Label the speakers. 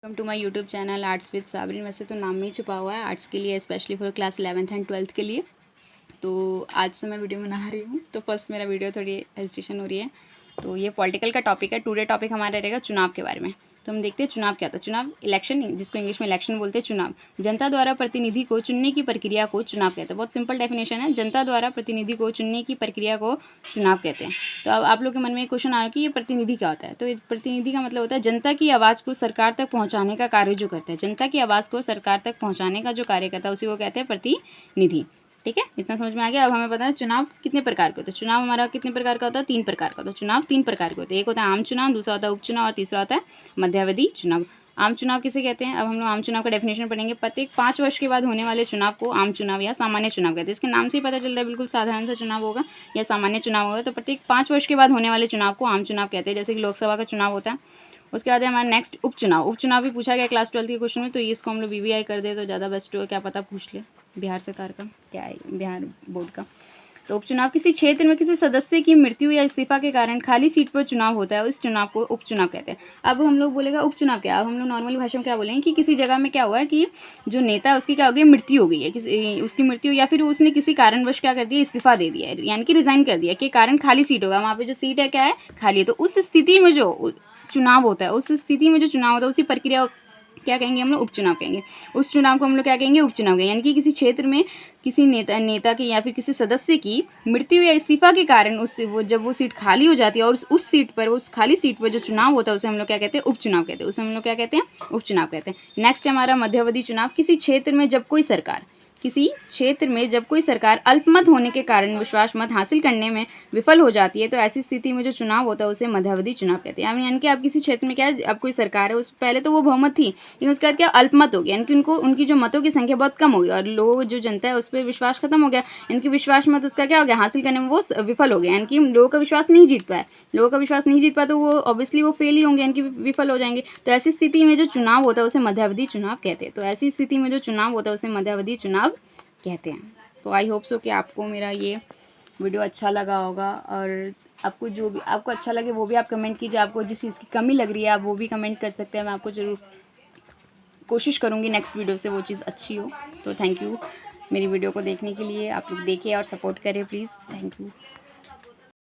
Speaker 1: Welcome to my YouTube channel arts with Sabreen. वैसे तो नाम में ही छुपा हुआ है आर्ट्स के लिए, specially for class 11th and 12th के लिए। तो आज से मैं वीडियो बना रही हूँ, तो फर्स्ट मेरा वीडियो थोड़ी हेजिटेशन हो रही है। तो ये पॉलिटिकल का टॉपिक है। टुडे टॉपिक हमारा रहेगा चुनाव के बारे में। तो हम देखते हैं चुनाव क्या था। चुनाव इलेक्शन, जिसको इंग्लिश में इलेक्शन बोलते हैं, चुनाव जनता द्वारा प्रतिनिधि को चुनने की प्रक्रिया को चुनाव कहते हैं। बहुत सिंपल डेफिनेशन है, जनता द्वारा प्रतिनिधि को चुनने की प्रक्रिया को चुनाव कहते हैं। तो अब आप लोग के मन में एक क्वेश्चन आ रहा है कि ये प्रतिनिधि क्या होता है। तो प्रतिनिधि का मतलब होता है जनता की आवाज़ को सरकार तक पहुँचाने का कार्य जो करता है। जनता की आवाज़ को सरकार तक पहुँचाने का जो कार्य करता है उसी को कहते हैं प्रतिनिधि। ठीक है, इतना समझ में आ गया। अब हमें पता है चुनाव कितने प्रकार के होते हैं। चुनाव हमारा कितने प्रकार का होता है? 3 प्रकार का होता है। चुनाव 3 प्रकार के होते हैं। एक होता है आम चुनाव, दूसरा होता है उपचुनाव और तीसरा होता है मध्यावधि चुनाव। आम चुनाव किसे कहते हैं? अब हम लोग आम चुनाव का डेफिनेशन पढ़ेंगे। प्रत्येक 5 वर्ष के बाद होने वाले चुनाव को आम चुनाव या सामान्य चुनाव कहते हैं। इसके नाम से ही पता चल रहा है बिल्कुल साधारण सा चुनाव होगा या सामान्य चुनाव होगा। तो प्रत्येक 5 वर्ष के बाद होने वाले चुनाव को आम चुनाव कहते हैं, जैसे कि लोकसभा का चुनाव होता है। उसके बाद है हमारा नेक्स्ट उपचुनाव। उपचुनाव भी पूछा गया क्लास 12 के क्वेश्चन में, तो ये इसको हम लोग BVI कर दे तो ज़्यादा बेस्ट हो, क्या पता पूछ ले बिहार सरकार का, क्या है बिहार बोर्ड का। तो उपचुनाव किसी क्षेत्र में किसी सदस्य की मृत्यु या इस्तीफा के कारण खाली सीट पर चुनाव होता है, इस चुनाव को उपचुनाव कहते हैं। अब हम लोग बोलेगा उपचुनाव क्या, अब हम लोग नॉर्मल भाषा में क्या बोलेंगे कि किसी जगह में क्या हुआ है कि जो नेता है उसकी क्या हो गई, मृत्यु हो गई है, किसी उसकी मृत्यु या फिर उसने किसी कारणवश क्या कर दिया, इस्तीफा दे दिया है, यानी कि रिजाइन कर दिया के कारण खाली सीट होगा, वहाँ पे जो सीट है क्या है, खाली है। तो उस स्थिति में जो चुनाव होता है, उस स्थिति में जो चुनाव होता है उसी प्रक्रिया क्या कहेंगे हम लोग, उपचुनाव कहेंगे। उस चुनाव को हम लोग क्या कहेंगे, उपचुनाव कहेंगे। यानी कि किसी क्षेत्र में किसी नेता की या फिर किसी सदस्य की मृत्यु या इस्तीफा के कारण जब वो सीट खाली हो जाती है और उस सीट पर, उस खाली सीट पर जो चुनाव होता है उसे हम लोग क्या कहते हैं, उपचुनाव कहते हैं। उसे हम लोग क्या कहते हैं, उपचुनाव कहते हैं। नेक्स्ट हमारा मध्यावधि चुनाव। किसी क्षेत्र में जब कोई सरकार अल्पमत होने के कारण विश्वास मत हासिल करने में विफल हो जाती है, तो ऐसी स्थिति में जो चुनाव होता है उसे मध्यावधि चुनाव कहते हैं। यानी कि आप किसी क्षेत्र में क्या है, अब कोई सरकार है, उस पहले तो वो बहुमत थी, लेकिन उसके बाद क्या अल्पमत हो गया, यानी कि उनकी जो मतों की संख्या बहुत कम हो गई और लोग जो जनता है उस पर विश्वास खत्म हो गया, यानी कि विश्वास मत उसका क्या हो गया, हासिल करने में वो विफल हो गया, यानी कि लोगों का विश्वास नहीं जीत पाया। तो वो ऑब्वियसली वो फेल ही होंगे, यानी कि विफल हो जाएंगे। तो ऐसी स्थिति में जो चुनाव होता है उसे मध्यावधि चुनाव कहते हैं। तो ऐसी स्थिति में जो चुनाव होता है उसे मध्यावधि चुनाव कहते हैं। तो आई होप सो कि आपको मेरा ये वीडियो अच्छा लगा होगा, और आपको जो भी आपको अच्छा लगे वो भी आप कमेंट कीजिए। आपको जिस चीज़ की कमी लग रही है आप वो भी कमेंट कर सकते हैं। मैं आपको ज़रूर कोशिश करूँगी नेक्स्ट वीडियो से वो चीज़ अच्छी हो। तो थैंक यू मेरी वीडियो को देखने के लिए। आप लोग देखिए और सपोर्ट करें प्लीज़। Thank you.